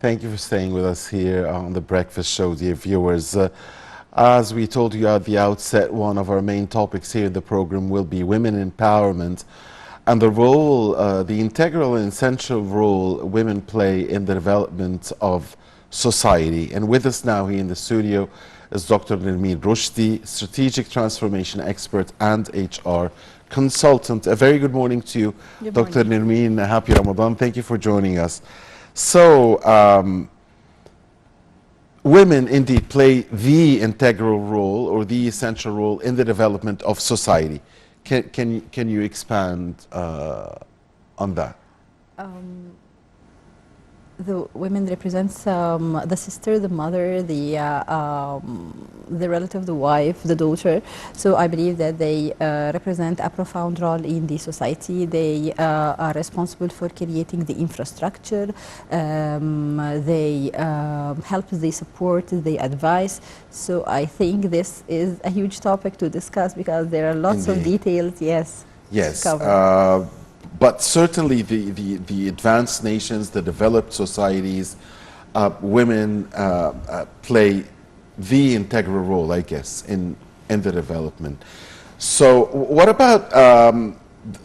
Thank you for staying with us here on The Breakfast Show, dear viewers. As we told you at the outset, one of our main topics here in the program will be women empowerment and the role, the integral and essential role women play in the development of society. And with us now here in the studio is Dr. Nermeen Roushdy, strategic transformation expert and HR consultant. A very good morning to you, Dr. Nermeen. Happy Ramadan. Thank you for joining us. So, women indeed play the integral role or the essential role in the development of society. Can you expand on that? The women represents the sister, the mother, the relative, the wife, the daughter. So I believe that they represent a profound role in the society. They are responsible for creating the infrastructure. They help, they support, they advise. So I think this is a huge topic to discuss because there are lots of details. Yes. Yes. But certainly the advanced nations, the developed societies, women play the integral role, I guess, in the development. So what about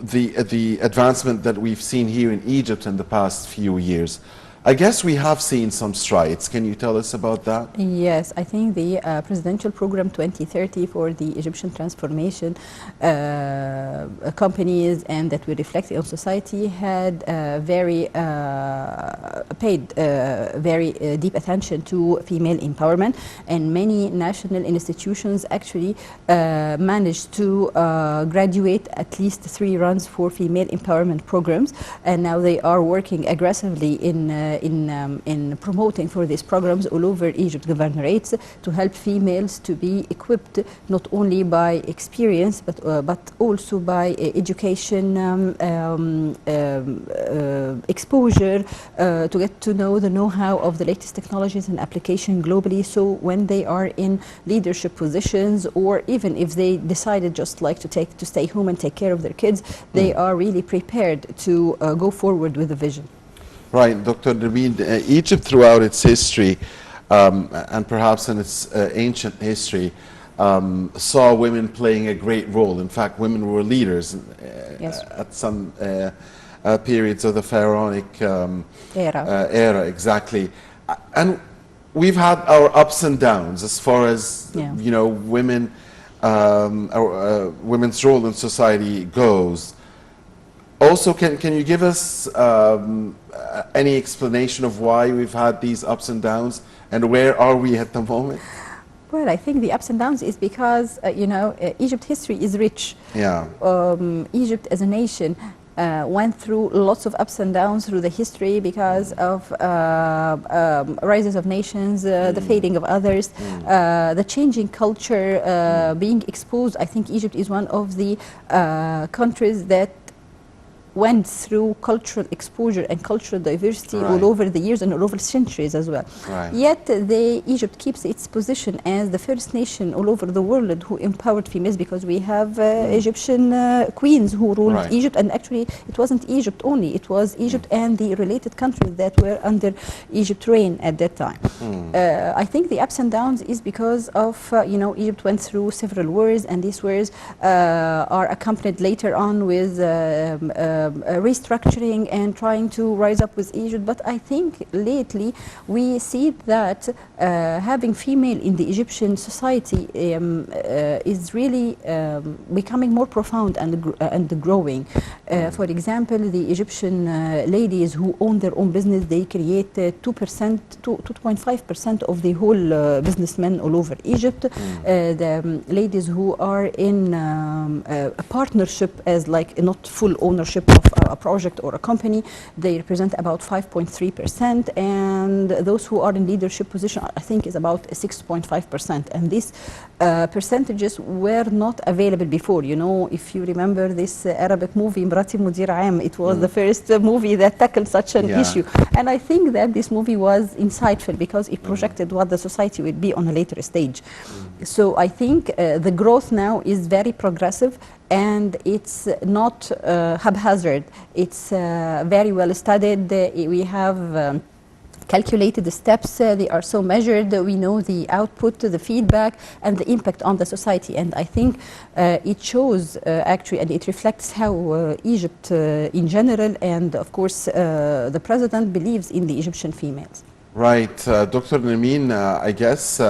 the advancement that we've seen here in Egypt in the past few years? I guess we have seen some strides. Can you tell us about that? Yes, I think the presidential program 2030 for the Egyptian transformation companies and that we reflect on society had paid very deep attention to female empowerment, and many national institutions actually managed to graduate at least 3 runs for female empowerment programs, and now they are working aggressively in promoting for these programs all over Egypt governorates to help females to be equipped not only by experience but also by education, exposure, to get to know the know-how of the latest technologies and application globally. So when they are in leadership positions, or even if they decided just like to stay home and take care of their kids, they are really prepared to go forward with the vision. Right, Dr. Nermeen, Egypt throughout its history, and perhaps in its ancient history, saw women playing a great role. In fact, women were leaders at some periods of the pharaonic era, exactly. And we've had our ups and downs as far as you know, women's role in society goes. Also, can you give us any explanation of why we've had these ups and downs, and where are we at the moment? Well, I think the ups and downs is because, you know, Egypt history is rich. Yeah. Egypt as a nation went through lots of ups and downs through the history because of rises of nations, the fading of others, the changing culture being exposed. I think Egypt is one of the countries that went through cultural exposure and cultural diversity all over the years and all over centuries as well. Yet Egypt keeps its position as the first nation all over the world who empowered females, because we have Egyptian queens who ruled Egypt, and actually it wasn't Egypt only, it was Egypt and the related countries that were under Egypt reign at that time. I think the ups and downs is because of, you know, Egypt went through several wars, and these wars are accompanied later on with restructuring and trying to rise up with Egypt. But I think lately we see that having female in the Egyptian society is really becoming more profound and growing. For example, the Egyptian ladies who own their own business, they create 2.5% of the whole businessmen all over Egypt. The ladies who are in a partnership as like not full ownership of a project or a company, they represent about 5.3%, and those who are in leadership position, I think, is about 6.5%. And these percentages were not available before. You know, if you remember this Arabic movie, Mrati Mudir Aam, it was the first movie that tackled such an issue. And I think that this movie was insightful because it projected what the society would be on a later stage. So I think the growth now is very progressive, and it's not haphazard. It's very well studied. We have calculated the steps, they are so measured, we know the output, the feedback, and the impact on the society. And I think it shows actually, and it reflects how Egypt in general, and of course the president believes in the Egyptian females. Right. Dr. Nermeen, I guess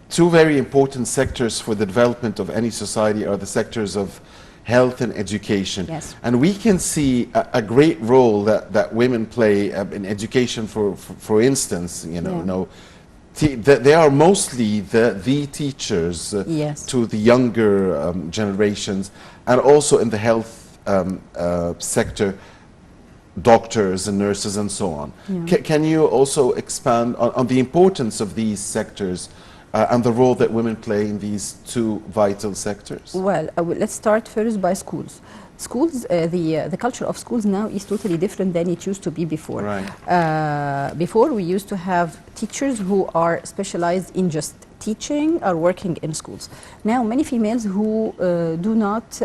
two very important sectors for the development of any society are the sectors of health and education. Yes. And we can see a great role that women play in education. For instance, they are mostly the teachers Yes. to the younger generations, and also in the health sector, doctors and nurses and so on. Yeah. Can you also expand on the importance of these sectors and the role that women play in these two vital sectors? Well, let's start first by schools. Schools, the culture of schools now is totally different than it used to be before. Right. Before, we used to have teachers who are specialized in just teaching or working in schools. Now, many females who do not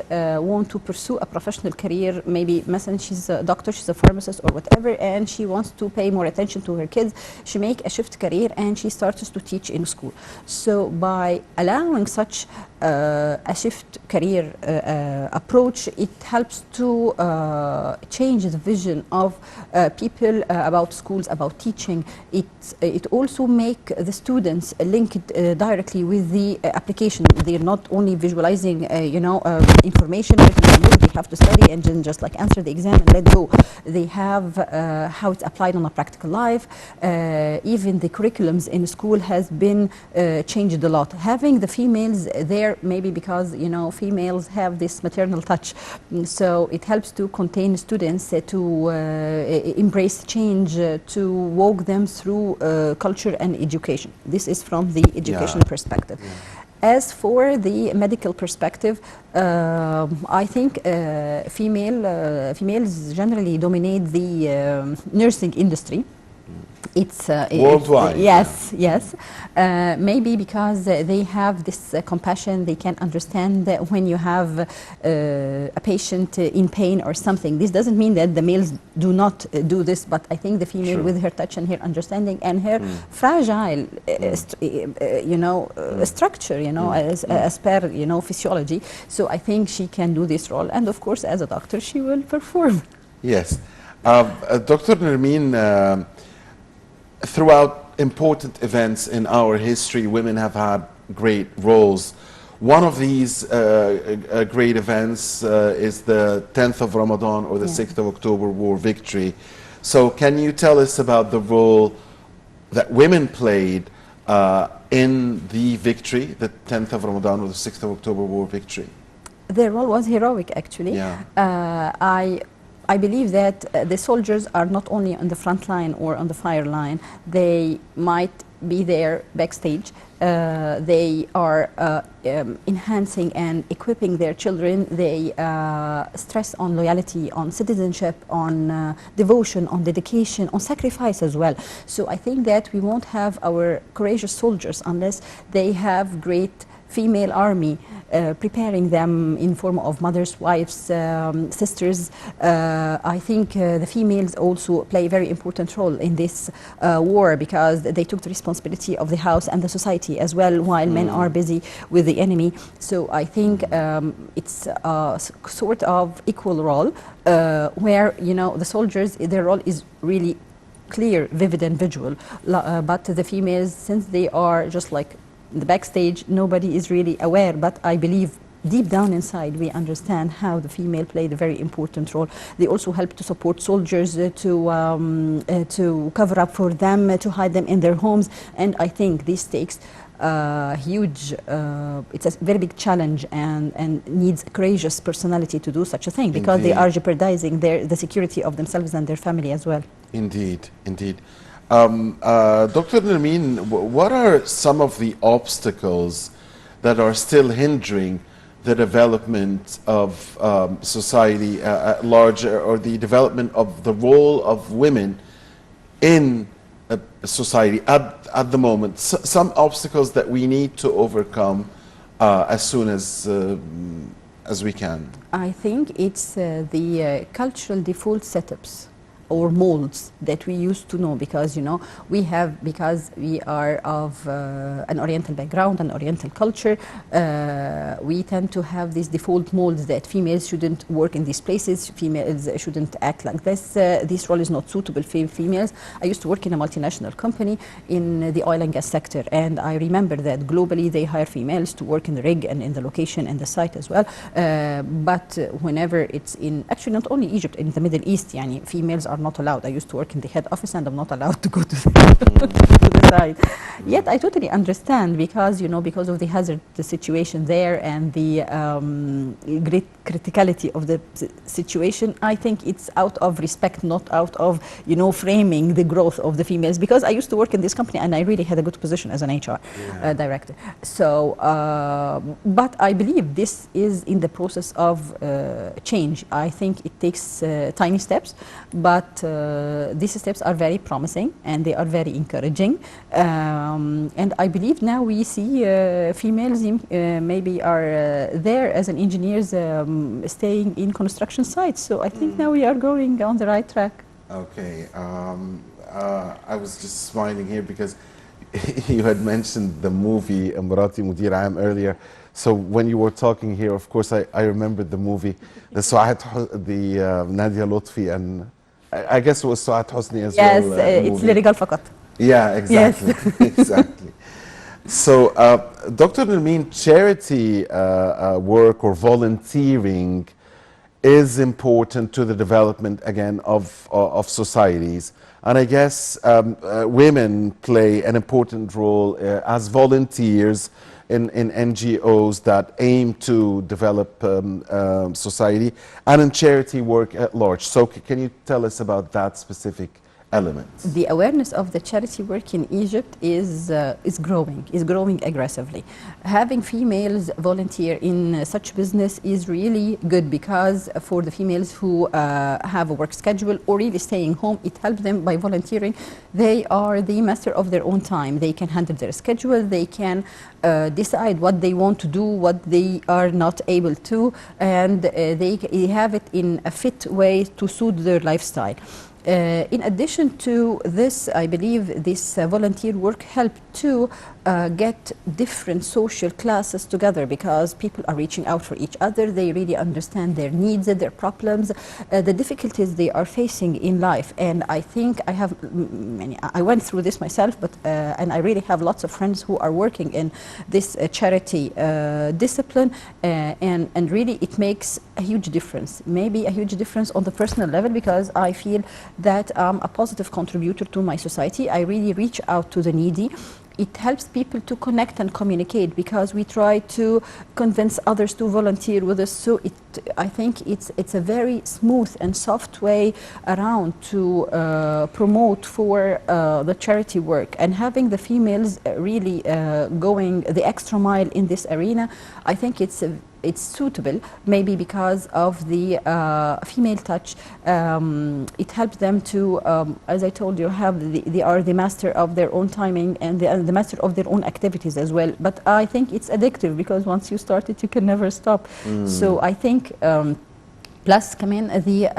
want to pursue a professional career, maybe she's a doctor, she's a pharmacist or whatever, and she wants to pay more attention to her kids, she make a shift career and she starts to teach in school. So by allowing such a shift career approach, it helps to change the vision of people about schools, about teaching. It also make the students linked directly with the application. They're not only visualizing, information, they have to study and then just like answer the exam and let go. They have how it's applied on a practical life. Even the curriculums in school has been changed a lot. Having the females there, maybe because females have this maternal touch, so it helps to contain students to embrace change, to walk them through culture and education. This is from the educational perspective. Yeah. As for the medical perspective, I think females generally dominate the nursing industry. It's worldwide. Yes, yes. Maybe because they have this compassion, they can understand that when you have a patient in pain or something. This doesn't mean that the males do not do this, but I think the female, Sure, with her touch and her understanding and her fragile, structure, as per physiology. So I think she can do this role, and of course, as a doctor, she will perform. Yes. Dr. Nermeen, throughout important events in our history, women have had great roles. One of these great events is the 10th of Ramadan or the 6th of October War victory. So can you tell us about the role that women played in the victory, the 10th of Ramadan or the 6th of October War victory? Their role was heroic, actually. Yeah. I believe that the soldiers are not only on the front line or on the fire line. They might be there backstage. They are enhancing and equipping their children. They stress on loyalty, on citizenship, on devotion, on dedication, on sacrifice as well. So I think that we won't have our courageous soldiers unless they have great female army preparing them in form of mothers, wives, sisters. I think the females also play a very important role in this war, because they took the responsibility of the house and the society as well, while men are busy with the enemy. So I think it's a sort of equal role where the soldiers, their role is really clear, vivid and visual, but the females, since they are just like the backstage, nobody is really aware, but I believe deep down inside we understand how the female played a very important role. They also help to support soldiers, to cover up for them, to hide them in their homes, and I think this takes huge, it's a very big challenge and needs a courageous personality to do such a thing, because they are jeopardizing the security of themselves and their family as well. Indeed, indeed. Dr. Nermeen, what are some of the obstacles that are still hindering the development of society at large, or the development of the role of women in society at the moment? Some obstacles that we need to overcome as soon as we can. I think it's the cultural default setups. or molds that we used to know, because because we are of an Oriental background, an Oriental culture, we tend to have these default molds that females shouldn't work in these places, females shouldn't act like this role is not suitable for females. I used to work in a multinational company in the oil and gas sector, and I remember that globally they hire females to work in the rig and in the location and the site as well, but whenever it's in, actually not only Egypt, in the Middle East, females are not allowed. I used to work in the head office and I'm not allowed to go to the side. Yet I totally understand, because because of the hazard, the situation there, and the great criticality of the situation. I think it's out of respect, not out of framing the growth of the females, because I used to work in this company and I really had a good position as an HR director. So but I believe this is in the process of change. I think it takes tiny steps, but these steps are very promising and they are very encouraging, and I believe now we see females maybe are there as an engineers staying in construction sites, so I think now we are going on the right track. Okay, I was just smiling here because you had mentioned the movie Mrati Mudir Aam earlier. So when you were talking here, of course, I remembered the movie, the Nadia Lutfi, and I guess it was Suat Hosni as well. Yes, it's للرجال فقط. Yeah, exactly. Yes. Exactly. So, Dr. Nermeen, charity work or volunteering is important to the development, again, of societies. And I guess women play an important role as volunteers in NGOs that aim to develop society and in charity work at large. So can you tell us about that specific element? The awareness of the charity work in Egypt is growing aggressively. Having females volunteer in such business is really good, because for the females who have a work schedule or really staying home, it helps them by volunteering. They are the master of their own time. They can handle their schedule. They can decide what they want to do, what they are not able to, and they have it in a fit way to suit their lifestyle. In addition to this, I believe this volunteer work helped to get different social classes together, because people are reaching out for each other. They really understand their needs, their problems, the difficulties they are facing in life. And I think I went through this myself, but and I really have lots of friends who are working in this charity discipline, and really it makes a huge difference. Maybe a huge difference on the personal level, because I feel that I'm a positive contributor to my society. I really reach out to the needy. It helps people to connect and communicate, because we try to convince others to volunteer with us. So I think it's a very smooth and soft way around to promote for the charity work. And having the females really going the extra mile in this arena, I think it's suitable, maybe because of the female touch. It helps them to, as I told you, they are the master of their own timing and the master of their own activities as well. But I think it's addictive, because once you start it, you can never stop. So I think plus come in the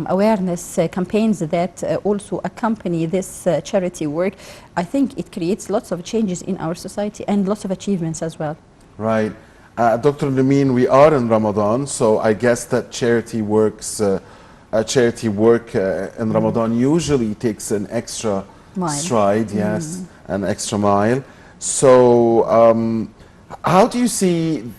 awareness campaigns that also accompany this charity work. I think it creates lots of changes in our society and lots of achievements as well. Right. Dr. Nermeen, we are in Ramadan, so I guess that charity work in Ramadan usually takes an extra stride, yes, an extra mile. So how do you see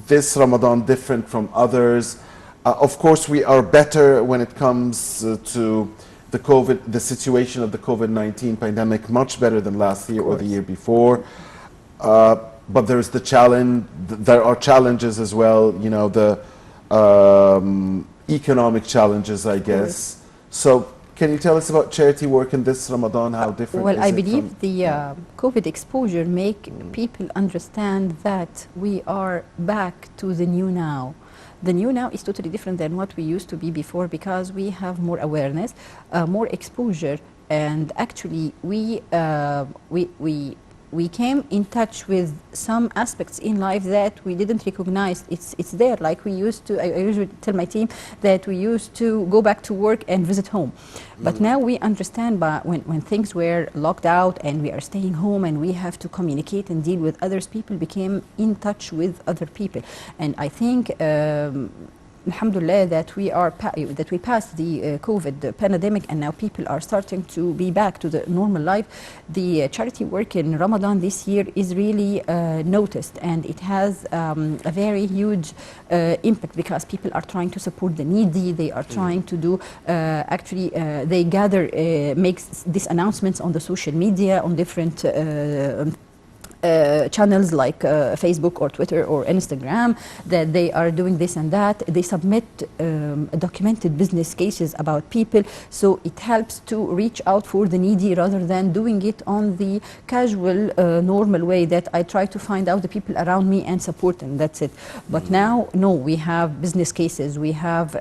this Ramadan different from others? Of course, we are better when it comes to the situation of the COVID-19 pandemic, much better than last year or the year before. But there's the challenge. There are challenges as well. The economic challenges, I guess. So, can you tell us about charity work in this Ramadan? How different? Well, I believe the COVID exposure make people understand that we are back to the new now. The new now is totally different than what we used to be before, because we have more awareness, more exposure, and actually we we came in touch with some aspects in life that we didn't recognize it's there. Like we used to, I usually tell my team that we used to go back to work and visit home. But now we understand when things were locked out and we are staying home and we have to communicate and deal with others, people became in touch with other people. And I think alhamdulillah that we passed the COVID pandemic, and now people are starting to be back to the normal life. The charity work in Ramadan this year is really noticed, and it has a very huge impact, because people are trying to support the needy. They are trying to do they gather, makes these announcements on the social media, on different channels like Facebook or Twitter or Instagram, that they are doing this and that. They submit documented business cases about people, so it helps to reach out for the needy rather than doing it on the casual, normal way that I try to find out the people around me and support them. That's it. But now, no, we have business cases. We have,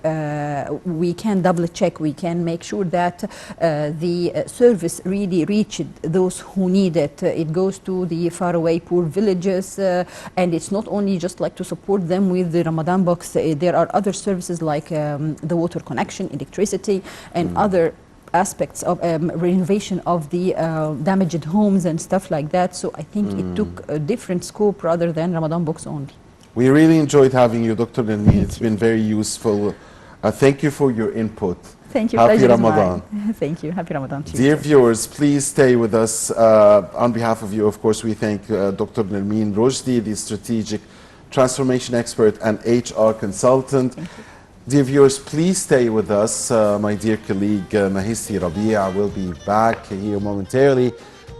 we can double check. We can make sure that the service really reached those who need it. It goes to the faraway poor villages, and it's not only just like to support them with the Ramadan box. There are other services like the water connection, electricity, and other aspects of renovation of the damaged homes and stuff like that. So I think it took a different scope rather than Ramadan box only. We really enjoyed having you, Dr. Nermeen. It's been very useful. Thank you for your input. Thank you. Happy Pleasure is Ramadan. mine. Thank you. Happy Ramadan to you. Dear viewers, please stay with us. On behalf of you, of course, we thank Dr. Nermeen Roushdy, the strategic transformation expert and HR consultant. Dear viewers, please stay with us. My dear colleague Mahisti Rabia will be back here momentarily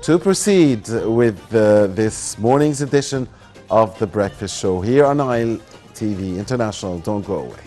to proceed with this morning's edition of The Breakfast Show here on IL TV International. Don't go away.